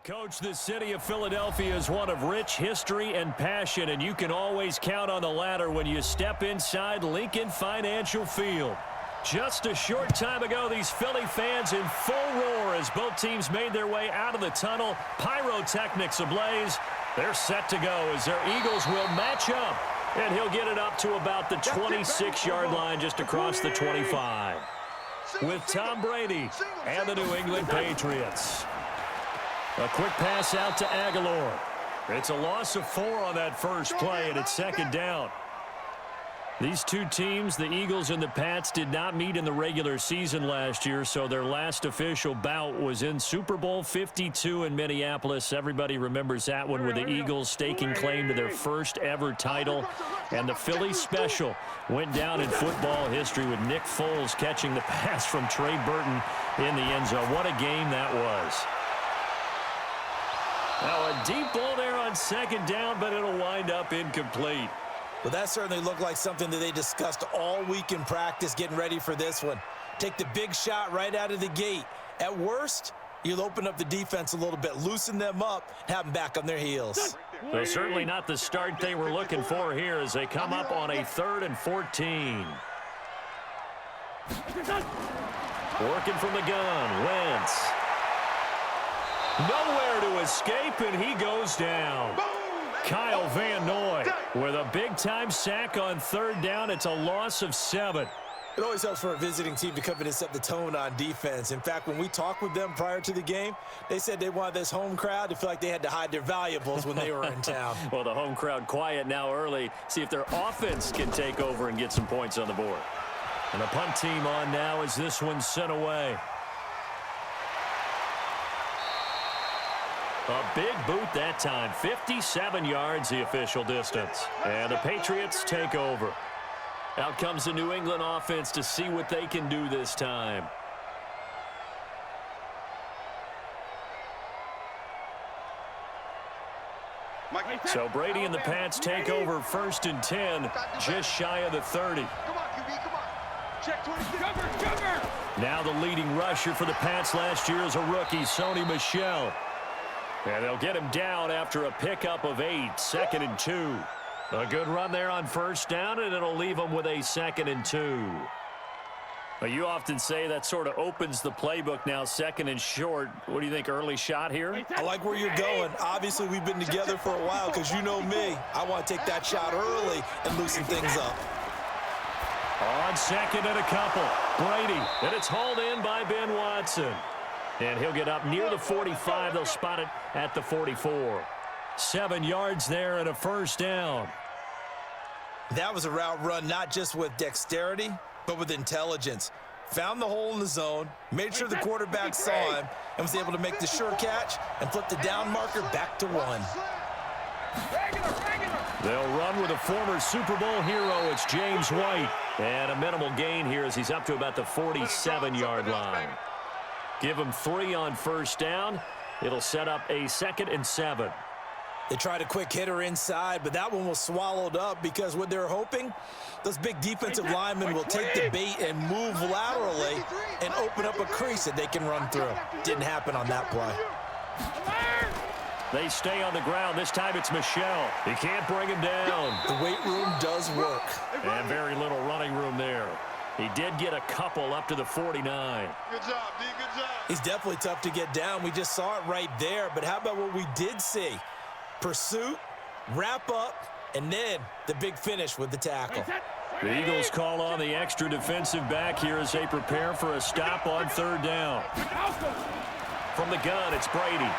Coach, the city of Philadelphia is one of rich history and passion, and you can always count on the ladder when you step inside Lincoln Financial Field. Just a short time ago, these Philly fans in full roar as both teams made their way out of the tunnel. Pyrotechnics ablaze. They're set to go as their Eagles will match up, and he'll get it up to about the 26-yard line just across the 25. With Tom Brady and the New England Patriots. A quick pass out to Aguilar. It's a loss of 4 on that first play, and it's second down. These two teams, the Eagles and the Pats, did not meet in the regular season last year, so their last official bout was in Super Bowl 52 in Minneapolis. Everybody remembers that one with the Eagles staking claim to their first ever title. And the Philly special went down in football history with Nick Foles catching the pass from Trey Burton in the end zone. What a game that was. Now a deep ball there on second down, but it'll wind up incomplete. Well, that certainly looked like something that they discussed all week in practice getting ready for this one. Take the big shot right out of the gate. At worst, you'll open up the defense a little bit, loosen them up, have them back on their heels. So certainly not the start they were looking for here as they come up on a 3rd and 14. Working from the gun, Wentz. Nowhere to escape, and he goes down. Kyle Van Noy with a big-time sack on 3rd down. It's a loss of 7. It always helps for a visiting team to come in and set the tone on defense. In fact, when we talked with them prior to the game, they said they wanted this home crowd to feel like they had to hide their valuables when they were in town. Well, the home crowd quiet now early. See if their offense can take over and get some points on the board. And the punt team on now as this one's sent away. A big boot that time. 57 yards the official distance. And the Patriots take over. Out comes the New England offense to see what they can do this time. So Brady and the Pats take over 1st and 10, just shy of the 30. Come on, QB, come on. Check 20. Cover. Now the leading rusher for the Pats last year is a rookie, Sony Michel. And they'll get him down after a pickup of 8, 2nd and 2. A good run there on 1st down, and it'll leave them with a 2nd and 2. Now, you often say that sort of opens the playbook now, 2nd and short. What do you think, early shot here? I like where you're going. Obviously, we've been together for a while because you know me. I want to take that shot early and loosen things up. On 2nd and a couple, Brady, and it's hauled in by Ben Watson. And he'll get up near the 45. They'll spot it at the 44. 7 yards there and a 1st down. That was a route run not just with dexterity, but with intelligence. Found the hole in the zone, made sure the quarterback saw him, and was able to make the sure catch and flip the down marker back to 1. They'll run with a former Super Bowl hero. It's James White. And a minimal gain here as he's up to about the 47-yard line. Give him 3 on 1st down. It'll set up a 2nd and 7. They tried a quick hitter inside, but that one was swallowed up because what they're hoping, those big defensive linemen will take the bait and move laterally and open up a crease that they can run through. Didn't happen on that play. They stay on the ground. This time it's Michel. He can't bring him down. The weight room does work. And very little running room there. He did get a couple up to the 49. Good job, D. Good job. He's definitely tough to get down. We just saw it right there. But how about what we did see? Pursuit, wrap up, and then the big finish with the tackle. The Eagles call on the extra defensive back here as they prepare for a stop on 3rd down. From the gun, it's Brady.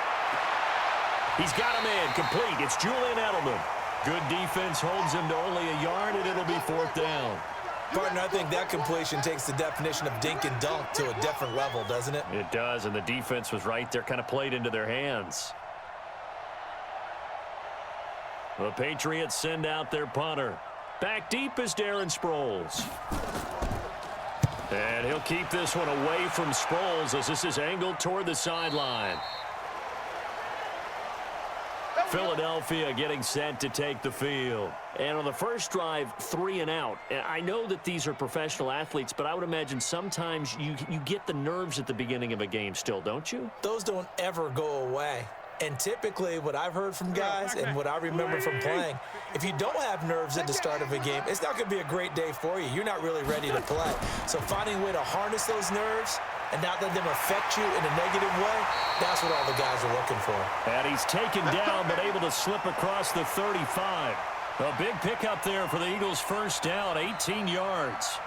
He's got him in, complete. It's Julian Edelman. Good defense holds him to only a yard, and it'll be 4th down. Partner, I think that completion takes the definition of dink and dunk to a different level, doesn't it? It does, and the defense was right there, kind of played into their hands. The Patriots send out their punter. Back deep is Darren Sproles. And he'll keep this one away from Sproles as this is angled toward the sideline. Philadelphia getting set to take the field. And on the first drive, 3 and out. I know that these are professional athletes, but I would imagine sometimes you get the nerves at the beginning of a game still, don't you? Those don't ever go away. And typically what I've heard from guys and what I remember from playing, if you don't have nerves at the start of a game, it's not going to be a great day for you. You're not really ready to play. So finding a way to harness those nerves and not let them affect you in a negative way, that's what all the guys are looking for. And he's taken down but able to slip across the 35. A big pickup there for the Eagles' first down, 18 yards.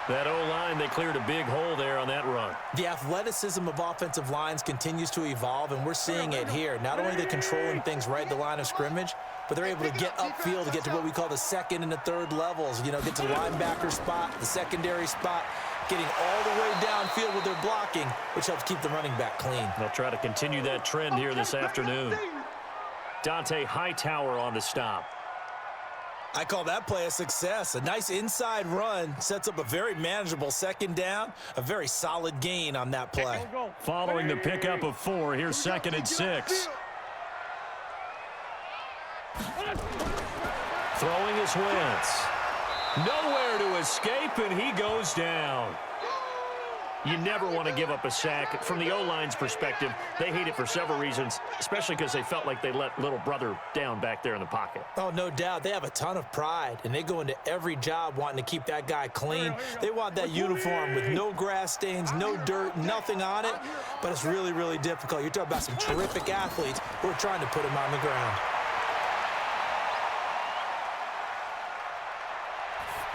That O-line, they cleared a big hole there on that run. The athleticism of offensive lines continues to evolve, and we're seeing it here. Not only are they controlling things right at the line of scrimmage, but they're able to get upfield to get to what we call the second and the third levels. You know, get to the linebacker spot, the secondary spot, getting all the way downfield with their blocking, which helps keep the running back clean. They'll try to continue that trend here this afternoon. Dante Hightower on the stop. I call that play a success. A nice inside run sets up a very manageable second down, a very solid gain on that play. Following the pickup of 4, here's 2nd and 6. Throwing his Wentz. Nowhere to escape, and he goes down. You never want to give up a sack. From the O-line's perspective, they hate it for several reasons, especially because they felt like they let little brother down back there in the pocket. Oh, no doubt. They have a ton of pride, and they go into every job wanting to keep that guy clean. They want that uniform with no grass stains, no dirt, nothing on it, but it's really, really difficult. You're talking about some terrific athletes who are trying to put him on the ground.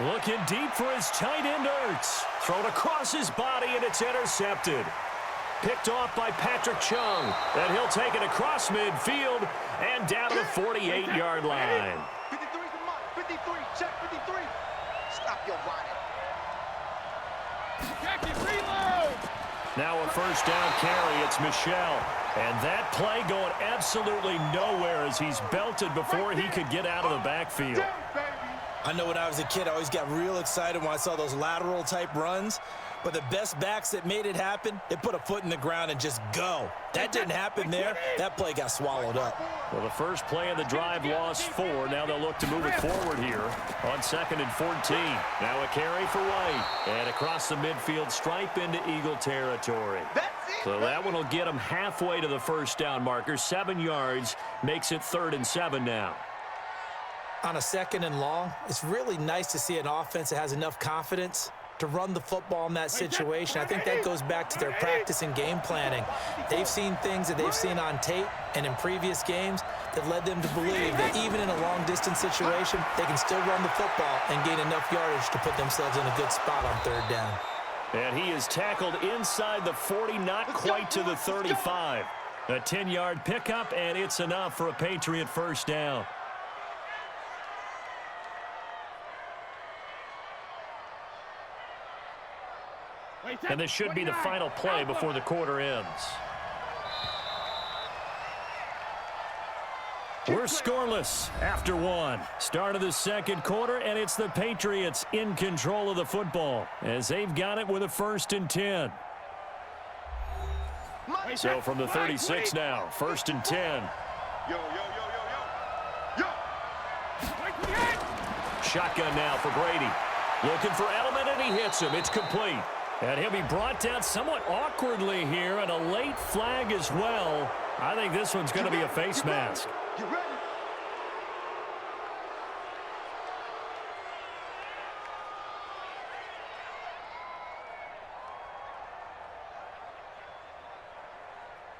Looking deep for his tight end, Ertz. Thrown across his body, and it's intercepted. Picked off by Patrick Chung. And he'll take it across midfield and down to the 48-yard line. 53's the mark. 53. Check 53. Stop your running. Jackie, reload. Now a first down carry. It's Michelle. And that play going absolutely nowhere as he's belted before he could get out of the backfield. I know when I was a kid, I always got real excited when I saw those lateral-type runs. But the best backs that made it happen, they put a foot in the ground and just go. That didn't happen there. That play got swallowed up. Well, the first play of the drive lost 4. Now they'll look to move it forward here on 2nd and 14. Now a carry for White. And across the midfield stripe into Eagle territory. So that one will get them halfway to the first down marker. 7 yards makes it 3rd and 7 now. On a 2nd and long, it's really nice to see an offense that has enough confidence to run the football in that situation. I think that goes back to their practice and game planning. They've seen things that they've seen on tape and in previous games that led them to believe that even in a long-distance situation, they can still run the football and gain enough yardage to put themselves in a good spot on 3rd down. And he is tackled inside the 40, not quite to the 35. A 10-yard pickup, and it's enough for a Patriot first down. And this should be the final play before the quarter ends. We're scoreless after 1. Start of the 2nd quarter, and it's the Patriots in control of the football as they've got it with a 1st and 10. So from the 36 now, 1st and 10. Shotgun now for Brady. Looking for Edelman, and he hits him. It's complete. And he'll be brought down somewhat awkwardly here, and a late flag as well. I think this one's going to be a face mask.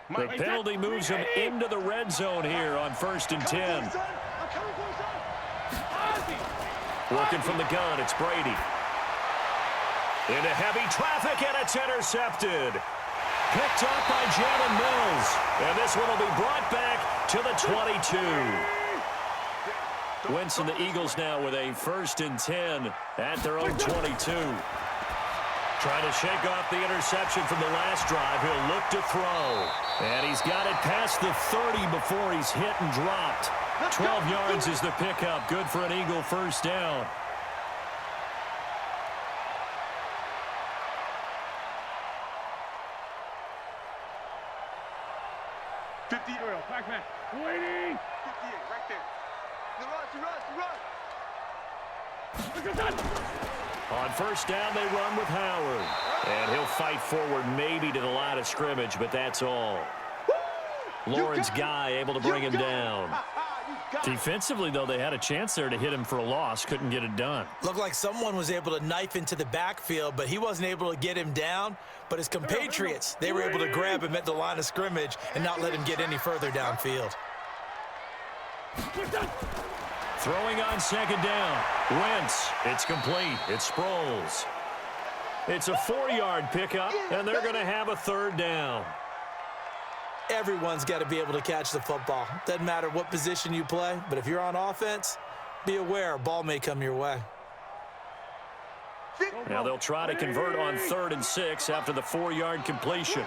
The penalty moves him into the red zone here on 1st and 10. Working from the gun, it's Brady. Into heavy traffic, and it's intercepted. Picked up by Jalen Mills. And this one will be brought back to the 22. Wentz and the Eagles now with a 1st and 10 at their own 22. Trying to shake off the interception from the last drive. He'll look to throw. And he's got it past the 30 before he's hit and dropped. 12 yards is the pickup. Good for an Eagle first down. Pac-Man, waiting. 58, right there. Run. On 1st down, they run with Howard. And he'll fight forward maybe to the line of scrimmage, but that's all. Lawrence Guy able to bring him down. Defensively, though, they had a chance there to hit him for a loss. Couldn't get it done. Looked like someone was able to knife into the backfield, but he wasn't able to get him down. But his compatriots, they were able to grab him at the line of scrimmage and not let him get any further downfield. Throwing on second down. Wentz. It's complete. It's Sproles. It's a 4-yard pickup, and they're going to have a third down. Everyone's got to be able to catch the football. Doesn't matter what position you play, but if you're on offense, be aware a ball may come your way. Now they'll try to convert on 3rd and 6 after the 4-yard completion.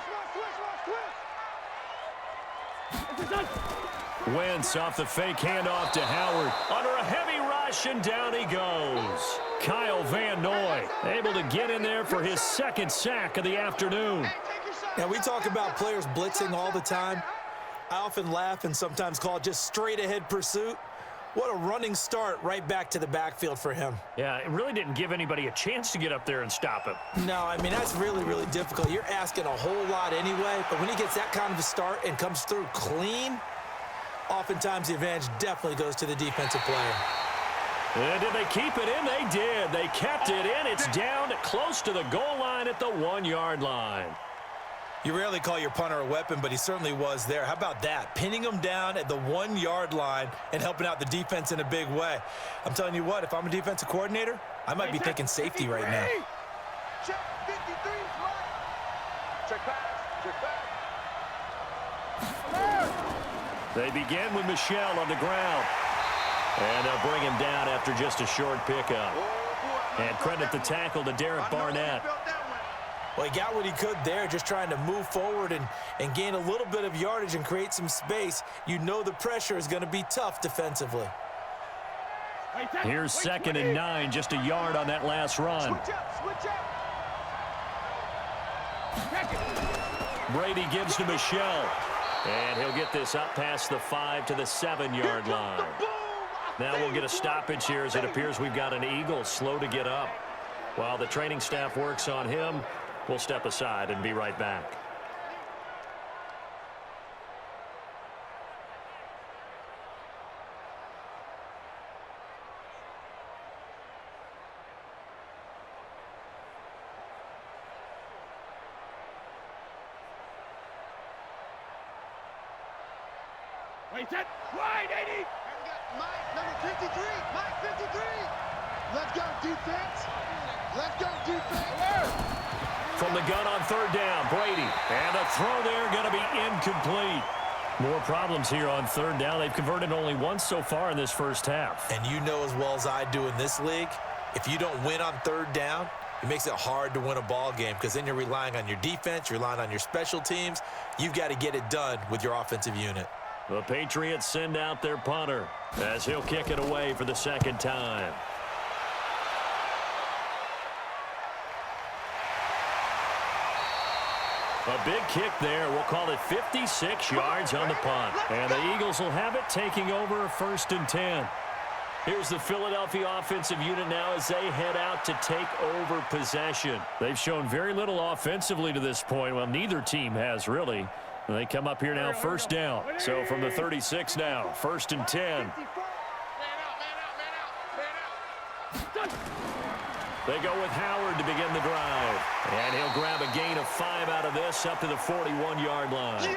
Wentz off the fake handoff to Howard. Under a heavy rush, and down he goes. Kyle Van Noy able to get in there for his 2nd sack of the afternoon. Now, we talk about players blitzing all the time. I often laugh and sometimes call it just straight-ahead pursuit. What a running start right back to the backfield for him. Yeah, it really didn't give anybody a chance to get up there and stop him. No, I mean, that's really, really difficult. You're asking a whole lot anyway, but when he gets that kind of a start and comes through clean, oftentimes the advantage definitely goes to the defensive player. And did they keep it in? They did. They kept it in. It's down close to the goal line at the 1-yard line. You rarely call your punter a weapon, but he certainly was there. How about that? Pinning him down at the 1-yard line and helping out the defense in a big way. I'm telling you what, if I'm a defensive coordinator, I might be thinking safety right now. Check 53, right. Check back. Check back. They begin with Michel on the ground. And they'll bring him down after just a short pickup. And credit the tackle to Derek Barnett. Well, he got what he could there, just trying to move forward and gain a little bit of yardage and create some space. You know the pressure is going to be tough defensively. Here's 2nd and 9, just a yard on that last run. Brady gives to Michel. And he'll get this up past the 5 to the 7-yard line. Now we'll get a stoppage here as it appears we've got an Eagle slow to get up. While the training staff works on him, we'll step aside and be right back. Wait, set, wide, 80. Mike, number 53, Mike 53. Let's go, defense. Let's go, defense. From the gun on 3rd down, Brady. And a throw there going to be incomplete. More problems here on 3rd down. They've converted only once so far in this first half. And you know as well as I do in this league, if you don't win on 3rd down, it makes it hard to win a ball game because then you're relying on your defense, you're relying on your special teams. You've got to get it done with your offensive unit. The Patriots send out their punter as he'll kick it away for the 2nd time. A big kick there. We'll call it 56 yards on the punt. And the Eagles will have it, taking over 1st and 10. Here's the Philadelphia offensive unit now as they head out to take over possession. They've shown very little offensively to this point. Well, neither team has really. They come up here now, 1st down. So from the 36 now, 1st and 10. They go with Howard to begin the drive. And he'll grab a gain of 5 out of this up to the 41-yard line.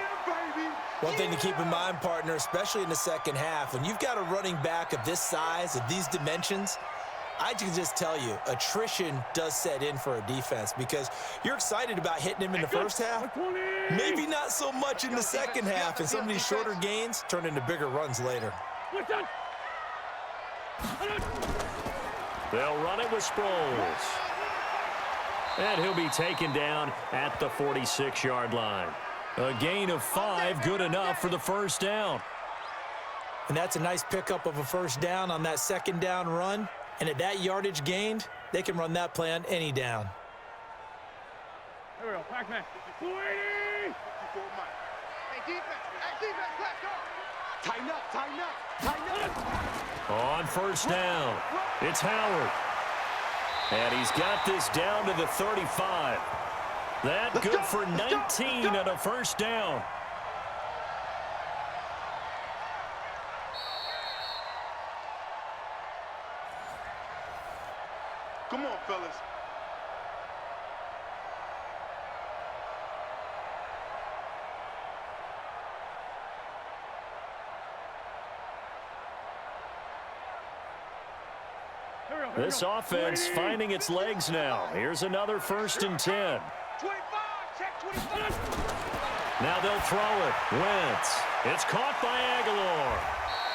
One thing to keep in mind, partner, especially in the second half, when you've got a running back of this size, of these dimensions, I can just tell you, attrition does set in for a defense because you're excited about hitting him in the first half. Maybe not so much in the second half, and some of these shorter gains turn into bigger runs later. They'll run it with Sproles. And he'll be taken down at the 46-yard line. A gain of 5, good enough for the 1st down. And that's a nice pickup of a 1st down on that 2nd down run. And at that yardage gained, they can run that play on any down. There we go, Pac-Man. 280. 54 Mike. Hey, defense, let's go. Tighten up, tighten up, tighten up. On 1st down, it's Howard. And he's got this down to the 35. That good for 19 at a 1st down. Come on, fellas. This offense finding its legs now. Here's another 1st and 10. 25, check 25. Now they'll throw it. Wentz. It's caught by Aguilar.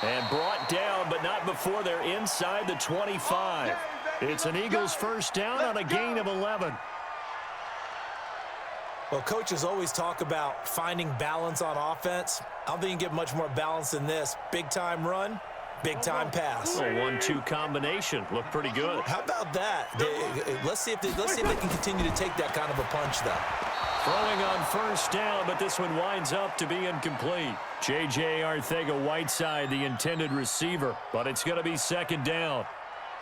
And brought down, but not before they're inside the 25. It's an Eagles 1st down on a gain of 11. Well, coaches always talk about finding balance on offense. I don't think you can get much more balance than this. Big-time run, big-time pass. A 1-2 combination. Looked pretty good. How about that? Let's see if they can continue to take that kind of a punch, though. Throwing on 1st down, but this one winds up to be incomplete. J.J. Arcega-Whiteside, the intended receiver, but it's going to be 2nd down.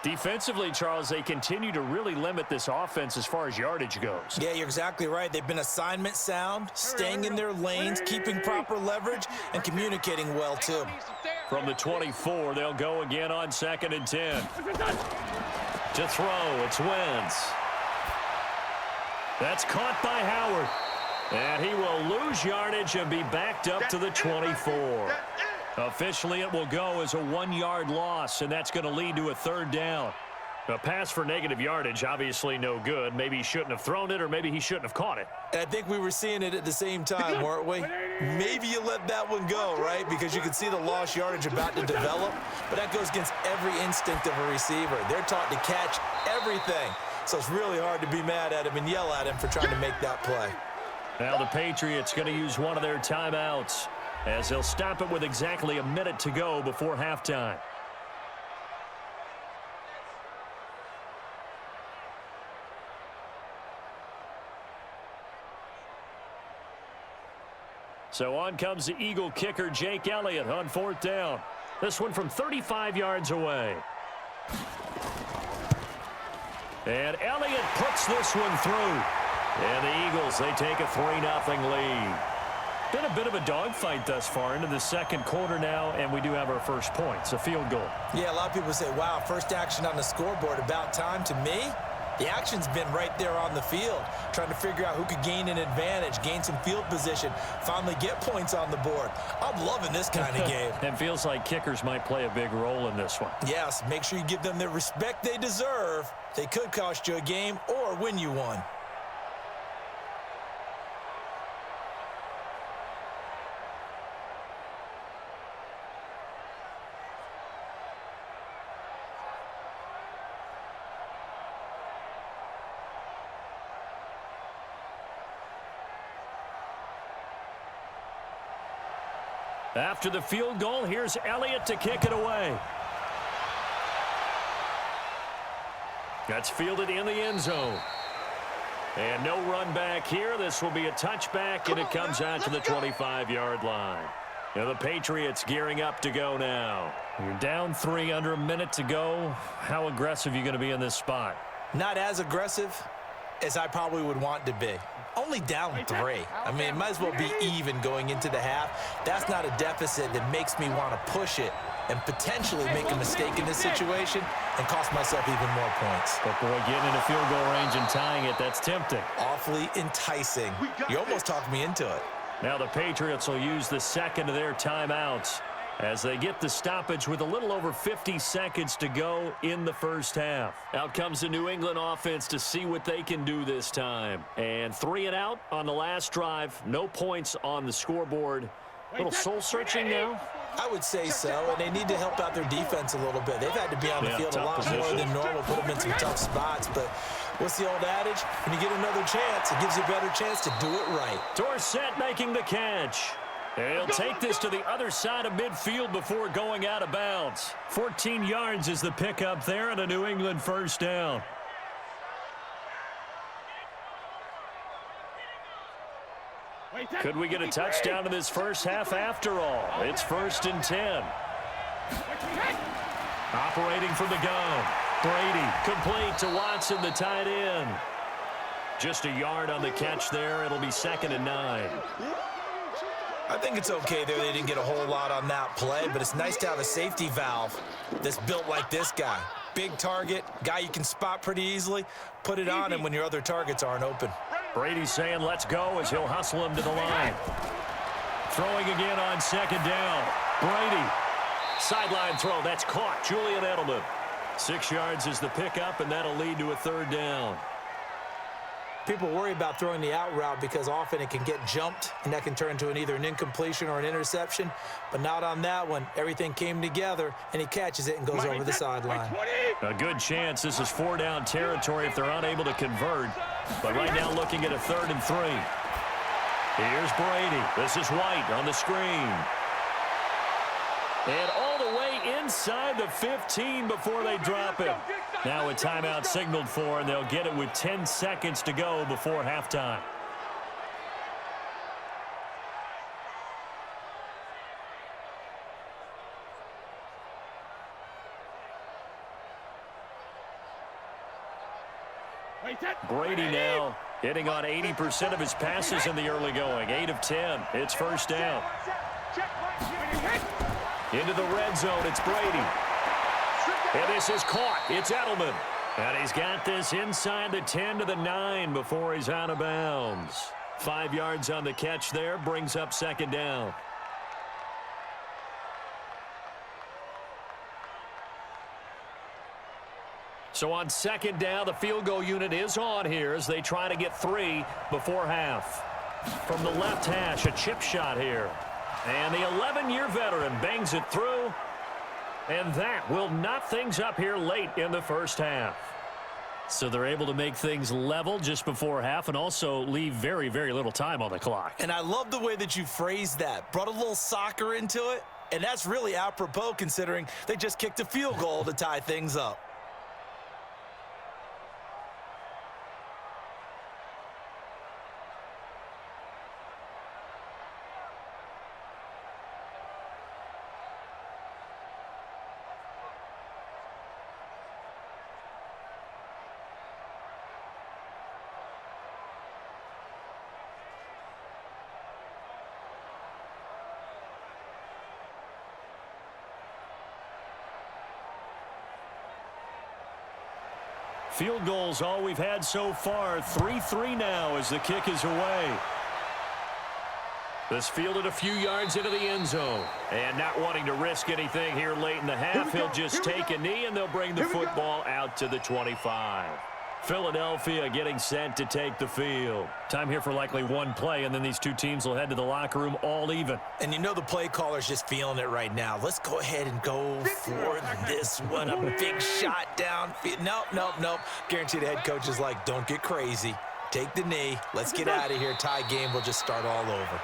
Defensively, Charles, they continue to really limit this offense as far as yardage goes. Yeah, you're exactly right. They've been assignment sound, staying in their lanes, keeping proper leverage, and communicating well, too. From the 24, they'll go again on 2nd and 10. To throw, it's Wentz. That's caught by Howard. And he will lose yardage and be backed up to the 24. Officially, it will go as a 1-yard loss, and that's going to lead to a 3rd down. A pass for negative yardage, obviously no good. Maybe he shouldn't have thrown it, or maybe he shouldn't have caught it. And I think we were seeing it at the same time, weren't we? Maybe you let that one go, right? Because you can see the lost yardage about to develop. But that goes against every instinct of a receiver. They're taught to catch everything. So it's really hard to be mad at him and yell at him for trying to make that play. Now the Patriots going to use one of their timeouts as they'll stop it with exactly a minute to go before halftime. So on comes the Eagle kicker, Jake Elliott, on 4th down. This one from 35 yards away. And Elliott puts this one through. And the Eagles, they take a 3-0 lead. Been a bit of a dogfight thus far into the 2nd quarter now, and we do have our first points, a field goal. Yeah, a lot of people say, wow, first action on the scoreboard, about time. To me, the action's been right there on the field, trying to figure out who could gain an advantage, gain some field position, finally get points on the board. I'm loving this kind of game. And feels like kickers might play a big role in this one. Yes, make sure you give them the respect they deserve. They could cost you a game or win you one. After the field goal, here's Elliott to kick it away. That's fielded in the end zone. And no run back here. This will be a touchback, and it comes out to the 25-yard line. Now the Patriots gearing up to go now. You're down 3, under a minute to go. How aggressive are you going to be in this spot? Not as aggressive as I probably would want to be. Only down 3. I mean, it might as well be even going into the half. That's not a deficit that makes me want to push it and potentially make a mistake in this situation and cost myself even more points. But boy, getting into field goal range and tying it, that's tempting. Awfully enticing. You almost talked me into it. Now the Patriots will use the 2nd of their timeouts as they get the stoppage with a little over 50 seconds to go in the first half. Out comes the New England offense to see what they can do this time. And 3 and out on the last drive. No points on the scoreboard. A little soul-searching now. I would say so, and they need to help out their defense a little bit. They've had to be on the field a lot more than normal, put them in some tough spots. But what's the old adage? When you get another chance, it gives you a better chance to do it right. Dorsett making the catch. They'll take this to the other side of midfield before going out of bounds. 14 yards is the pickup there and a New England first down. Could we get a touchdown in this first half after all? It's 1st and 10. Operating from the gun. Brady complete to Watson, the tight end. Just a yard on the catch there. It'll be 2nd and 9. I think it's okay there. They didn't get a whole lot on that play, but it's nice to have a safety valve that's built like this guy. Big target, guy you can spot pretty easily. Put it on him when your other targets aren't open. Brady's saying let's go as he'll hustle him to the line. Throwing again on second down. Brady. Sideline throw. That's caught. Julian Edelman. 6 yards is the pickup, and that'll lead to a third down. People worry about throwing the out route because often it can get jumped, and that can turn into either an incompletion or an interception. But not on that one. Everything came together, and he catches it and goes over the sideline. A good chance this is 4-down territory if they're unable to convert. But right now looking at a 3rd and 3. Here's Brady. This is White on the screen. And all the way inside the 15 before they drop him. Now a timeout signaled for, and they'll get it with 10 seconds to go before halftime. Brady now hitting on 80% of his passes in the early going. 8 of 10. It's first down. Into the red zone, it's Brady. And this is caught. It's Edelman. And he's got this inside the 10 to the 9 before he's out of bounds. 5 yards on the catch there, brings up second down. So on second down, the field goal unit is on here as they try to get 3 before half. From the left hash, a chip shot here. And the 11-year veteran bangs it through. And that will knot things up here late in the first half. So they're able to make things level just before half and also leave very, very little time on the clock. And I love the way that you phrased that. Brought a little soccer into it. And that's really apropos considering they just kicked a field goal to tie things up. Field goals all we've had so far. 3-3 now as the kick is away. This fielded a few yards into the end zone. And not wanting to risk anything here late in the half, he'll just take a knee and they'll bring the football out to the 25. Philadelphia getting set to take the field. Time here for likely one play, and then these two teams will head to the locker room all even. And you know the play caller's just feeling it right now. Let's go ahead and go for this one. A big shot downfield. Nope. Guaranteed the head coach is like, don't get crazy. Take the knee. Let's get out of here. Tie game will just start all over.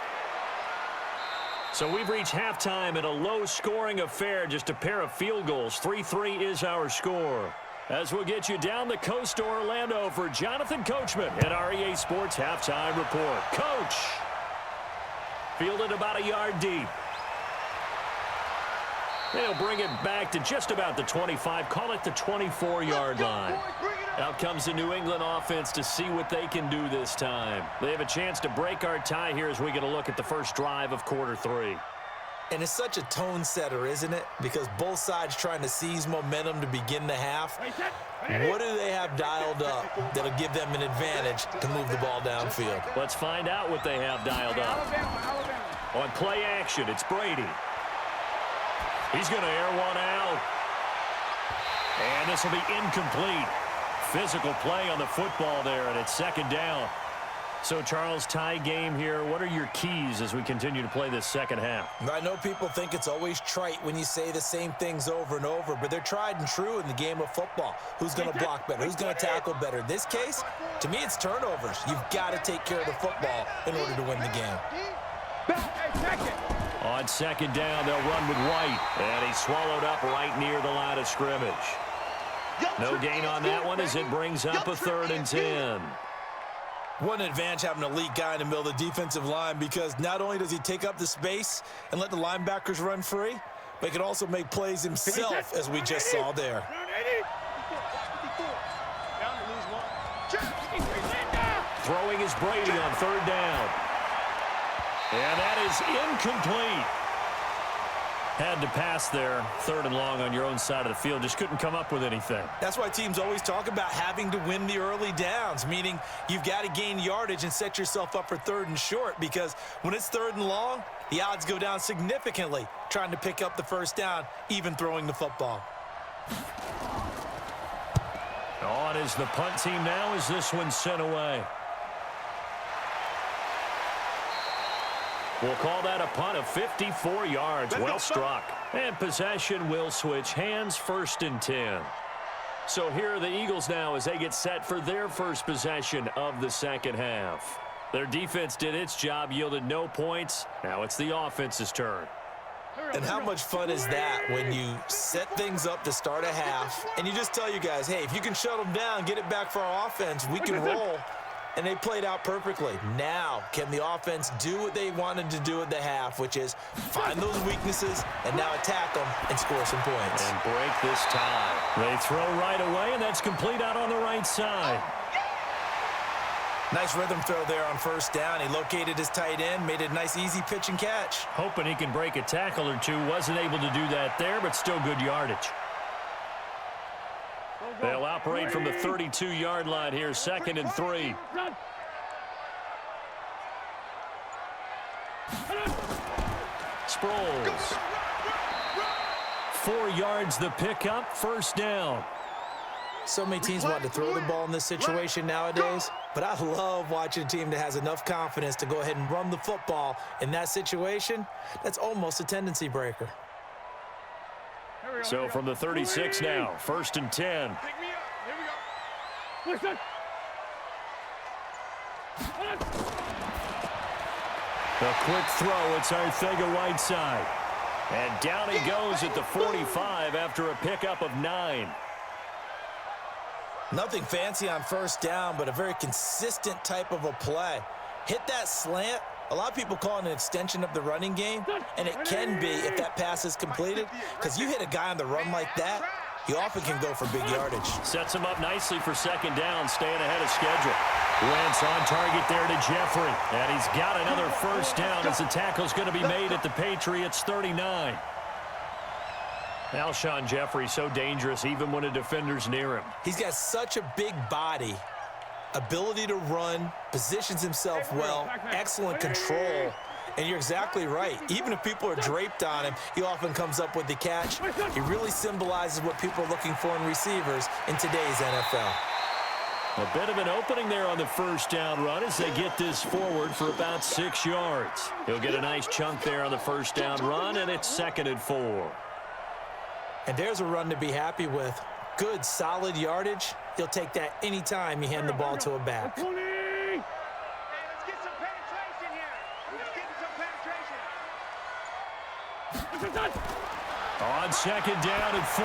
So we've reached halftime in a low-scoring affair, just a pair of field goals. 3-3 is our score. As we'll get you down the coast to Orlando for Jonathan Coachman at our EA Sports Halftime Report. Coach! Fielded about a yard deep. They'll bring it back to just about the 25, call it the 24-yard line. Out comes the New England offense to see what they can do this time. They have a chance to break our tie here as we get a look at the first drive of quarter 3. And it's such a tone setter, isn't it? Because both sides trying to seize momentum to begin the half. What do they have dialed up that'll give them an advantage to move the ball downfield? Let's find out what they have dialed up. On play action, it's Brady. He's going to air one out. And this will be incomplete. Physical play on the football there, and it's second down. So, Charles, tie game here. What are your keys as we continue to play this second half? I know people think it's always trite when you say the same things over and over, but they're tried and true in the game of football. Who's going to block better? Who's going to tackle better? In this case, to me, it's turnovers. You've got to take care of the football in order to win the game. On second down, they'll run with White, and he's swallowed up right near the line of scrimmage. No gain on that one as it brings up a 3rd and 10. What an advantage having an elite guy in the middle of the defensive line, because not only does he take up the space and let the linebackers run free, but he can also make plays himself, as we just saw there. Throwing is Brady on 3rd down. And that is incomplete. Had to pass there, 3rd and long on your own side of the field. Just couldn't come up with anything. That's why teams always talk about having to win the early downs, meaning you've got to gain yardage and set yourself up for 3rd and short, because when it's 3rd and long, the odds go down significantly trying to pick up the 1st down, even throwing the football. On is the punt team now as this one's sent away. We'll call that a punt of 54 yards. Well struck. And possession will switch hands, 1st and 10. So here are the Eagles now as they get set for their first possession of the second half. Their defense did its job, yielded no points. Now it's the offense's turn. And how much fun is that when you set things up to start a half and you just tell you guys, hey, if you can shut them down, get it back for our offense, we can roll. And they played out perfectly. Now, can the offense do what they wanted to do at the half, which is find those weaknesses and now attack them and score some points. And break this tie. They throw right away, and that's complete out on the right side. Nice rhythm throw there on 1st down. He located his tight end, made it a nice easy pitch and catch. Hoping he can break a tackle or two. Wasn't able to do that there, but still good yardage. They'll operate from the 32-yard line here, 2nd and 3. Sproles. 4 yards the pickup, 1st down. So many teams want to throw the ball in this situation nowadays, but I love watching a team that has enough confidence to go ahead and run the football in that situation. That's almost a tendency breaker. So from the 36 now, 1st and 10. Pick me up. Here we go. Listen. A quick throw. It's Arcega-Whiteside. And down he goes at the 45 after a pickup of 9. Nothing fancy on 1st down, but a very consistent type of a play. Hit that slant. A lot of people call it an extension of the running game, and it can be if that pass is completed, because you hit a guy on the run like that, he often can go for big yardage. Sets him up nicely for 2nd down, staying ahead of schedule. Wentz on target there to Jeffrey, and he's got another 1st down as the tackle's going to be made at the Patriots 39. Alshon Jeffrey so dangerous even when a defender's near him. He's got such a big body, ability to run, positions himself well, excellent control, and you're exactly right. Even if people are draped on him, he often comes up with the catch. He really symbolizes what people are looking for in receivers in today's NFL. A bit of an opening there on the 1st down run as they get this forward for about 6 yards. He'll get a nice chunk there on the 1st down run, and it's 2nd and 4. And there's a run to be happy with. Good, solid yardage. He'll take that anytime you hand the ball to a back. Hey, let's get some penetration here. Let's get some penetration. On 2nd down and 4.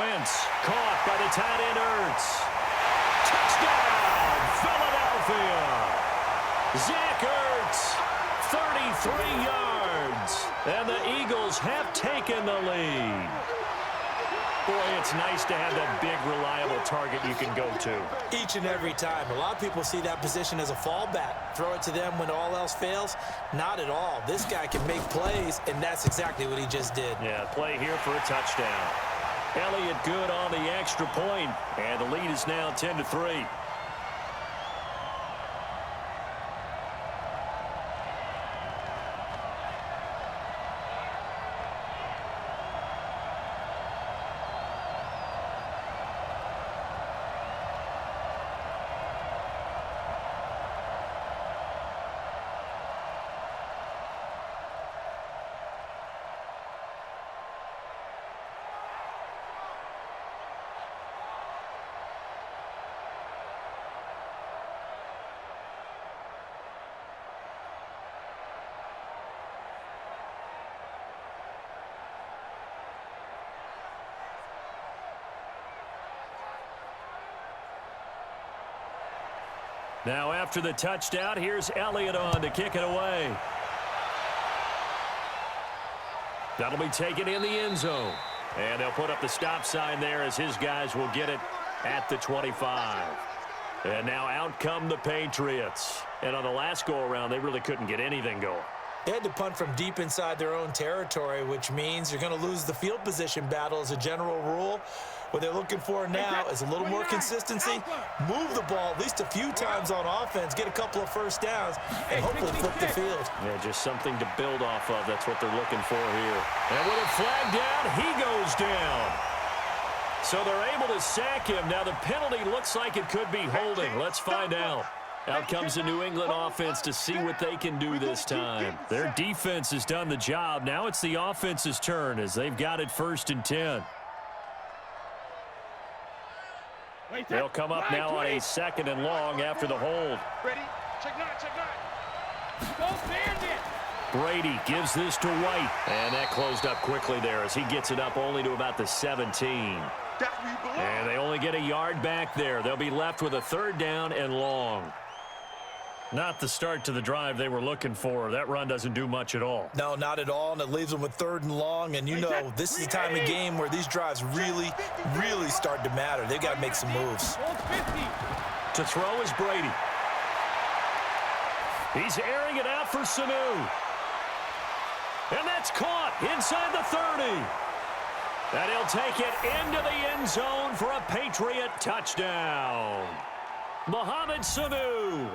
Wentz caught by the tight end Ertz. Touchdown, Philadelphia. Zach Ertz, 33 yards. And the Eagles have taken the lead. Boy, it's nice to have that big, reliable target you can go to. Each and every time. A lot of people see that position as a fallback. Throw it to them when all else fails. Not at all. This guy can make plays, and that's exactly what he just did. Yeah, play here for a touchdown. Elliott good on the extra point, and the lead is now 10-3. Now after the touchdown, here's Elliott on to kick it away. That'll be taken in the end zone. And they'll put up the stop sign there as his guys will get it at the 25. And now out come the Patriots. And on the last go-around, they really couldn't get anything going. They had to punt from deep inside their own territory, which means you're going to lose the field position battle as a general rule. What they're looking for now is a little more consistency, move the ball at least a few times on offense, get a couple of first downs, and hopefully flip the field. Yeah, just something to build off of. That's what they're looking for here. And with a flag down, he goes down. So they're able to sack him. Now the penalty looks like it could be holding. Let's find out. Out comes the New England offense to see what they can do this time. Their defense has done the job. Now it's the offense's turn as they've got it 1st and 10. They'll come up now on a 2nd and long after the hold. Ready? Check nine. Go Bandit. Brady gives this to White. And that closed up quickly there as he gets it up only to about the 17. That's where you belong. And they only get a yard back there. They'll be left with a 3rd down and long. Not the start to the drive they were looking for. That run doesn't do much at all. No, not at all, and it leaves them with 3rd and long. And you know, this is the time of game where these drives really, really start to matter. They've got to make some moves. To throw is Brady. He's airing it out for Sanu. And that's caught inside the 30. And he'll take it into the end zone for a Patriot touchdown. Mohamed Sanu,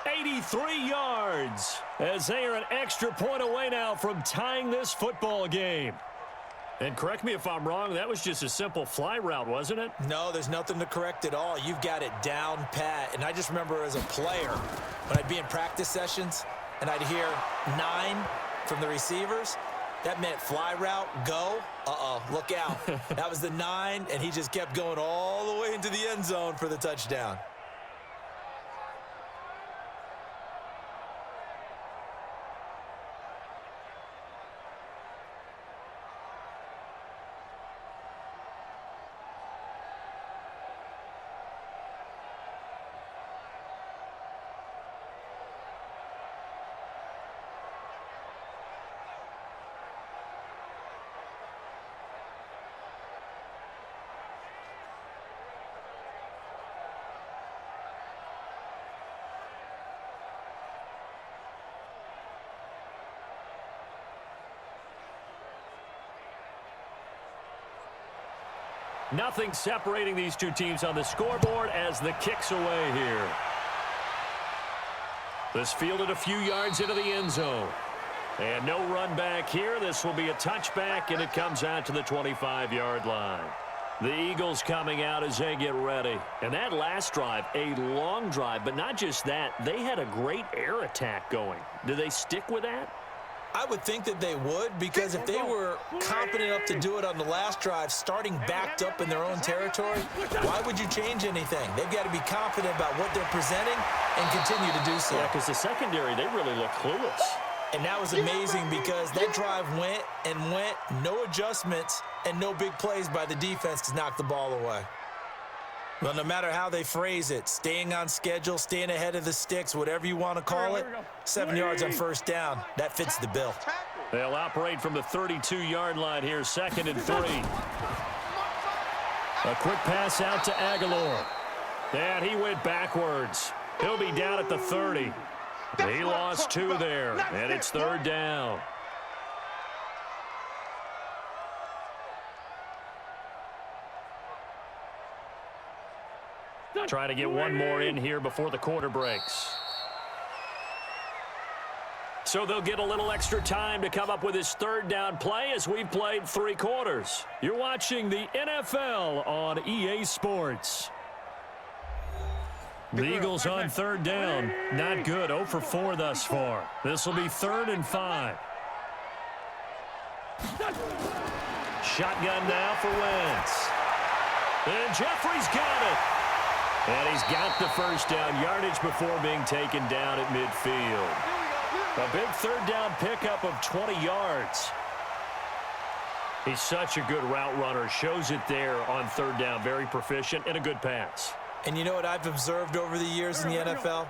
83 yards, as they are an extra point away now from tying this football game. And correct me if I'm wrong, that was just a simple fly route, wasn't it? No, there's nothing to correct at all. You've got it down pat. And I just remember as a player, when I'd be in practice sessions and I'd hear 9 from the receivers, that meant fly route, go, look out. That was the 9, and he just kept going all the way into the end zone for the touchdown. Nothing separating these two teams on the scoreboard as the kick's away here. This fielded a few yards into the end zone. And no run back here. This will be a touchback, and it comes out to the 25-yard line. The Eagles coming out as they get ready. And that last drive, a long drive, but not just that. They had a great air attack going. Do they stick with that? I would think that they would, because if they were confident enough to do it on the last drive, starting backed up in their own territory, why would you change anything? They've got to be confident about what they're presenting and continue to do so. Yeah, because the secondary, they really look clueless. And that was amazing because that drive went and went, no adjustments, and no big plays by the defense to knock the ball away. Well, no matter how they phrase it, staying on schedule, staying ahead of the sticks, whatever you want to call it, 7 yards on 1st down, that fits the bill. They'll operate from the 32-yard line here, 2nd and 3. A quick pass out to Aguilar. And he went backwards. He'll be down at the 30. He lost 2 there, and it's 3rd down. Trying to get one more in here before the quarter breaks. So they'll get a little extra time to come up with his 3rd down play as we've played 3 quarters. You're watching the NFL on EA Sports. The Eagles on 3rd down. Not good. 0 for 4 thus far. This will be 3rd and 5. Shotgun now for Wentz. And Jeffrey's got it. And he's got the 1st down yardage before being taken down at midfield. A big 3rd down pickup of 20 yards. He's such a good route runner. Shows it there on 3rd down. Very proficient and a good pass. And you know what I've observed over the years in the NFL?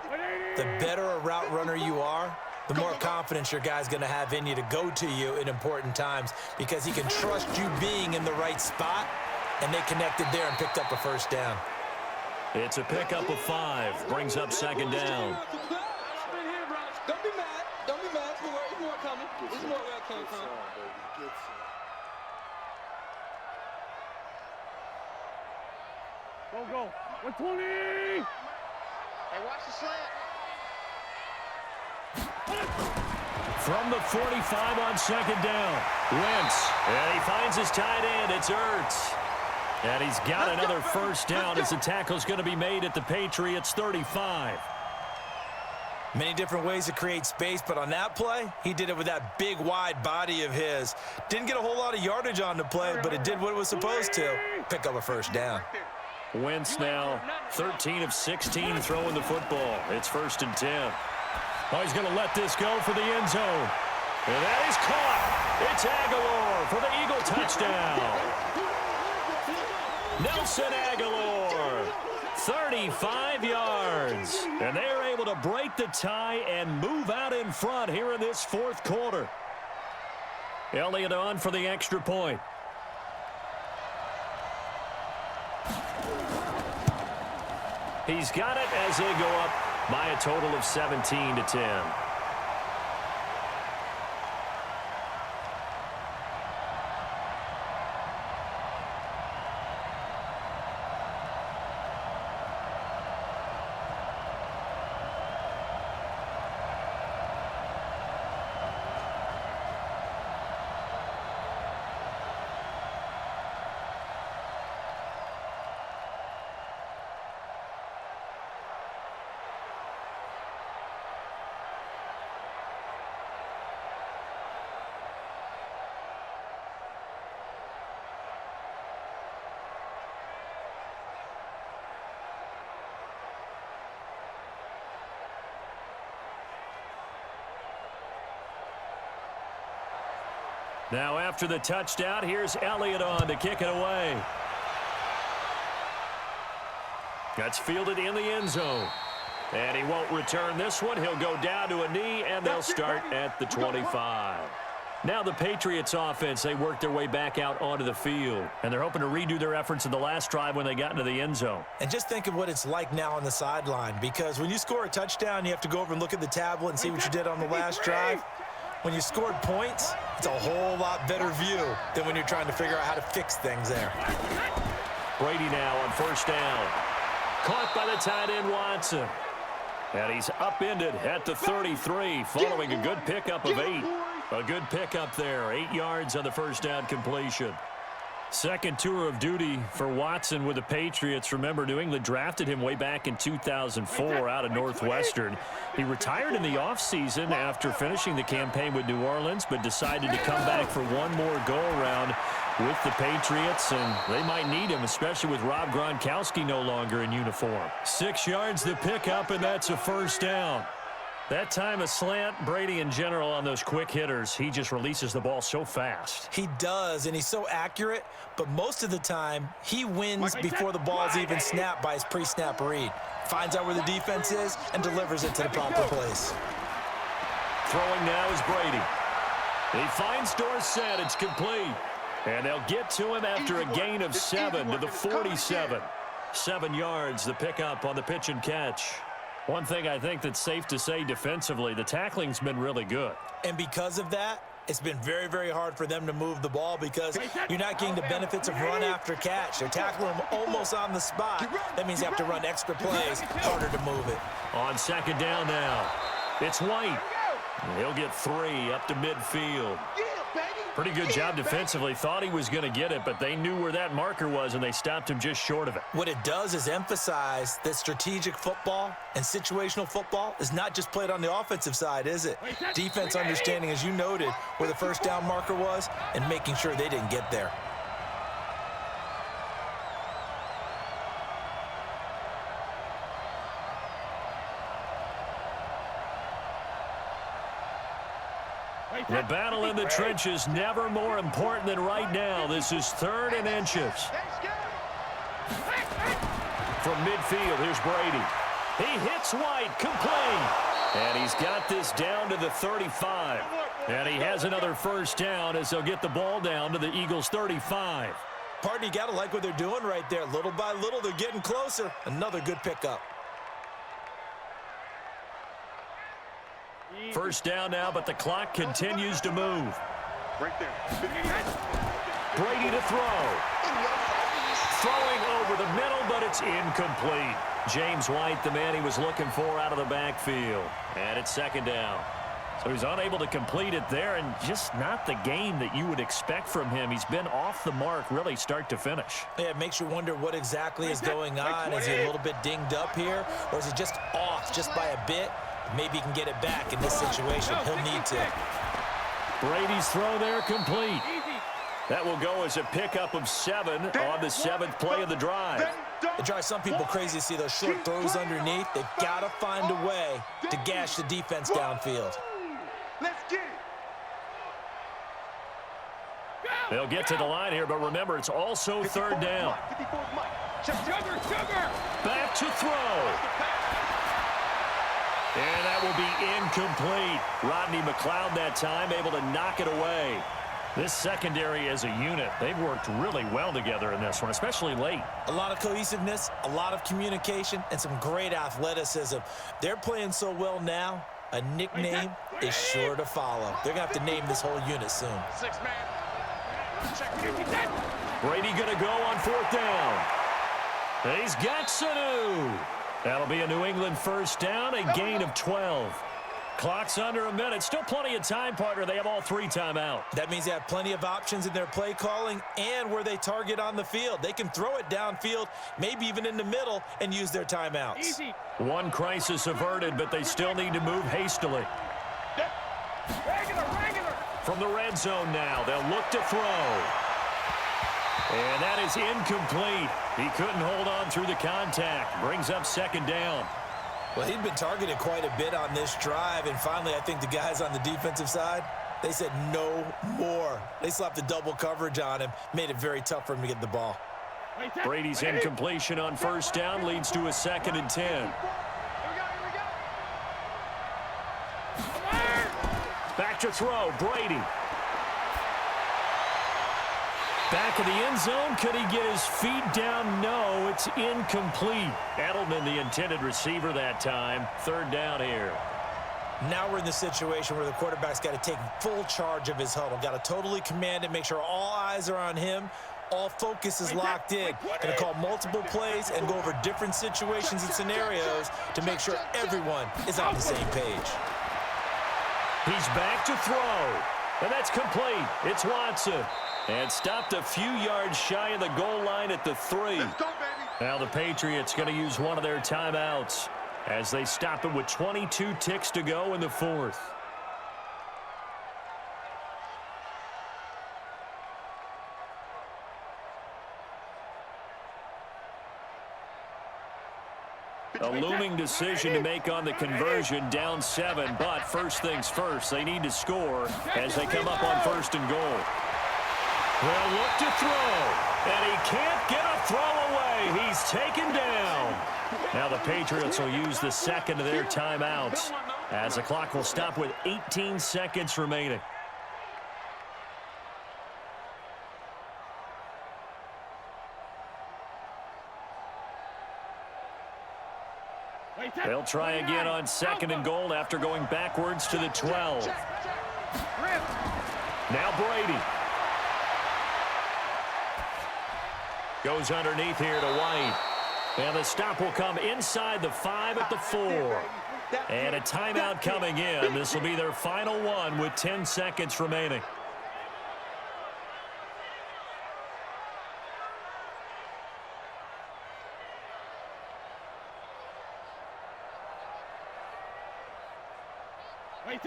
The better a route runner you are, the more confidence your guy's going to have in you to go to you in important times, because he can trust you being in the right spot, and they connected there and picked up a 1st down. It's a pickup of 5. Brings up 2nd down. This is more where I came from. Go. 120! Hey, watch the slant. From the 45 on second down. Wentz. And he finds his tight end. It's Ertz. And he's got another first down as the tackle's going to be made at the Patriots 35. Many different ways to create space, but on that play, he did it with that big, wide body of his. Didn't get a whole lot of yardage on the play, but it did what it was supposed to. Pick up a first down. Wentz now 13 of 16 throwing the football. It's 1st and 10. Oh, he's going to let this go for the end zone. And that is caught. It's Aguilar for the Eagle touchdown. Nelson Aguilar, 35 yards. And they are able to break the tie and move out in front here in this 4th quarter. Elliott on for the extra point. He's got it as they go up by a total of 17-10. Now after the touchdown, here's Elliott on to kick it away. That's fielded in the end zone. And he won't return this one. He'll go down to a knee, and they'll start at the 25. Now the Patriots offense, they work their way back out onto the field. And they're hoping to redo their efforts in the last drive when they got into the end zone. And just think of what it's like now on the sideline, because when you score a touchdown, you have to go over and look at the tablet and see what you did on the last drive. When you scored points, it's a whole lot better view than when you're trying to figure out how to fix things there. Brady now on 1st down. Caught by the tight end Watson. And he's upended at the 33 following a good pickup of 8. A good pickup there. 8 yards on the 1st down completion. Second tour of duty for Watson with the Patriots. Remember, New England drafted him way back in 2004 out of Northwestern. He retired in the offseason after finishing the campaign with New Orleans, but decided to come back for one more go-around with the Patriots, and they might need him, especially with Rob Gronkowski no longer in uniform. 6 yards the pickup, and that's a 1st down. That time a slant. Brady in general on those quick hitters, he just releases the ball so fast. He does, and he's so accurate, but most of the time he wins before the ball's even snapped by his pre-snap read. Finds out where the defense is and delivers it to the proper place. Throwing now is Brady. He finds Dorsett. It's complete. And they'll get to him after a gain of 7 to the 47. 7 yards, the pickup on the pitch and catch. One thing I think that's safe to say defensively, the tackling's been really good. And because of that, it's been very, very hard for them to move the ball because you're not getting the benefits of run after catch. They're tackling them almost on the spot. That means you have to run extra plays, harder to move it. On 2nd down now, it's White. He'll get 3 up to midfield. Pretty good job defensively. Thought he was going to get it, but they knew where that marker was, and they stopped him just short of it. What it does is emphasize that strategic football and situational football is not just played on the offensive side, is it? Defense understanding, as you noted, where the 1st down marker was and making sure they didn't get there. The battle in the trenches never more important than right now. This is 3rd and inches. From midfield, here's Brady. He hits White, complete. And he's got this down to the 35. And he has another 1st down as they'll get the ball down to the Eagles' 35. Partner, you got to like what they're doing right there. Little by little, they're getting closer. Another good pickup. First down now, but the clock continues to move. Right there. Brady to throw. Throwing over the middle, but it's incomplete. James White, the man he was looking for out of the backfield. And it's second down. So he's unable to complete it there, and just not the game that you would expect from him. He's been off the mark really start to finish. Yeah, it makes you wonder what exactly is going on. Is he a little bit dinged up here, or is he just off just by a bit? Maybe he can get it back in this situation. He'll need to. Brady's throw there complete. That will go as a pickup of 7 on the 7th play of the drive. It drives some people crazy to see those short throws underneath. They've got to find a way to gash the defense downfield. Let's get it. They'll get to the line here, but remember, it's also third down. Back to throw. And that will be incomplete. Rodney McLeod that time able to knock it away. This secondary as a unit, they've worked really well together in this one, especially late. A lot of cohesiveness, a lot of communication, and some great athleticism. They're playing so well now, a nickname is sure to follow. They're going to have to name this whole unit soon. 6-man. Brady going to go on 4th down. He's got Sanu. That'll be a New England first down, a gain of 12. Clock's under a minute. Still plenty of time, partner. They have all 3 timeouts. That means they have plenty of options in their play calling and where they target on the field. They can throw it downfield, maybe even in the middle, and use their timeouts. Easy. One crisis averted, but they still need to move hastily. Regular. From the red zone now, they'll look to throw. And that is incomplete. He couldn't hold on through the contact. Brings up second down. Well, he'd been targeted quite a bit on this drive, and finally I think the guys on the defensive side, they said no more. They slapped the double coverage on him, made it very tough for him to get the ball. Brady's incompletion on first down leads to a 2nd and 10. Here we go. Back to throw, Brady. Back of the end zone, could he get his feet down? No, it's incomplete. Edelman, the intended receiver that time. 3rd down here. Now we're in the situation where the quarterback's got to take full charge of his huddle. Got to totally command it, make sure all eyes are on him. All focus is locked in. Going to call multiple plays and go over different situations and scenarios to make sure everyone is on the same page. He's back to throw. And that's complete. It's Watson. And stopped a few yards shy of the goal line at the 3. Let's go, baby. Now the Patriots going to use one of their timeouts as they stop it with 22 ticks to go in the 4th. A looming decision to make on the conversion, down 7, but first things first, they need to score as they come up on 1st and goal. They'll look to throw, and he can't get a throw away. He's taken down. Now the Patriots will use the 2nd of their timeouts as the clock will stop with 18 seconds remaining. They'll try again on 2nd and goal after going backwards to the 12. Now Brady. Goes underneath here to White. And the stop will come inside the 5 at the 4. And a timeout coming in. This will be their final one with 10 seconds remaining.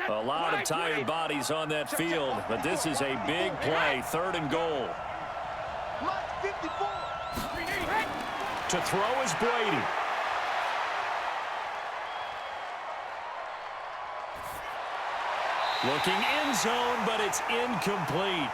A lot of tired bodies on that field, but this is a big play. 3rd and goal. To throw is Brady. Looking end zone, but it's incomplete.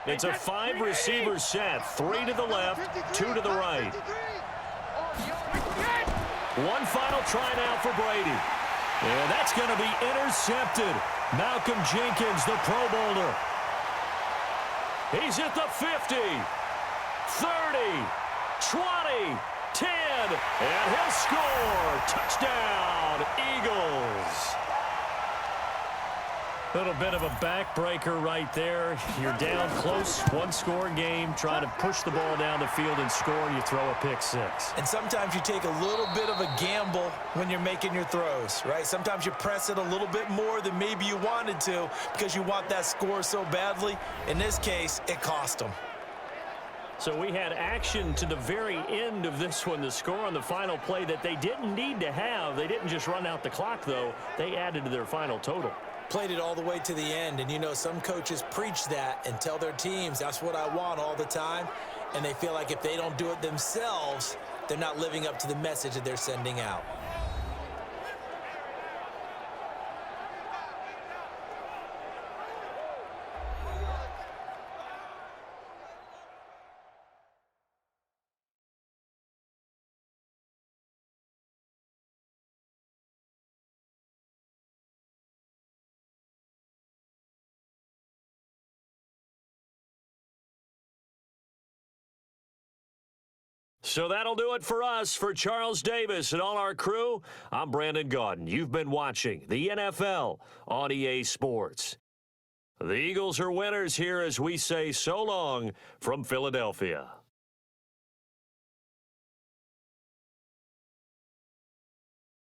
It's a 5-receiver set. 3 to the left, 2 to the right. One final try now for Brady. And that's going to be intercepted. Malcolm Jenkins, the Pro Bowler. He's at the 50, 30, 20, 10, and he'll score. Touchdown, Eagles. Little bit of a backbreaker right there. You're down close, one-score game, trying to push the ball down the field and score, and you throw a pick six. And sometimes you take a little bit of a gamble when you're making your throws, right? Sometimes you press it a little bit more than maybe you wanted to because you want that score so badly. In this case, it cost them. So we had action to the very end of this one, the score on the final play that they didn't need to have. They didn't just run out the clock, though. They added to their final total. Played it all the way to the end, and you know some coaches preach that and tell their teams that's what I want all the time, and they feel like if they don't do it themselves, they're not living up to the message that they're sending out. So that'll do it for us. For Charles Davis and all our crew, I'm Brandon Gaudin. You've been watching the NFL on EA Sports. The Eagles are winners here as we say so long from Philadelphia.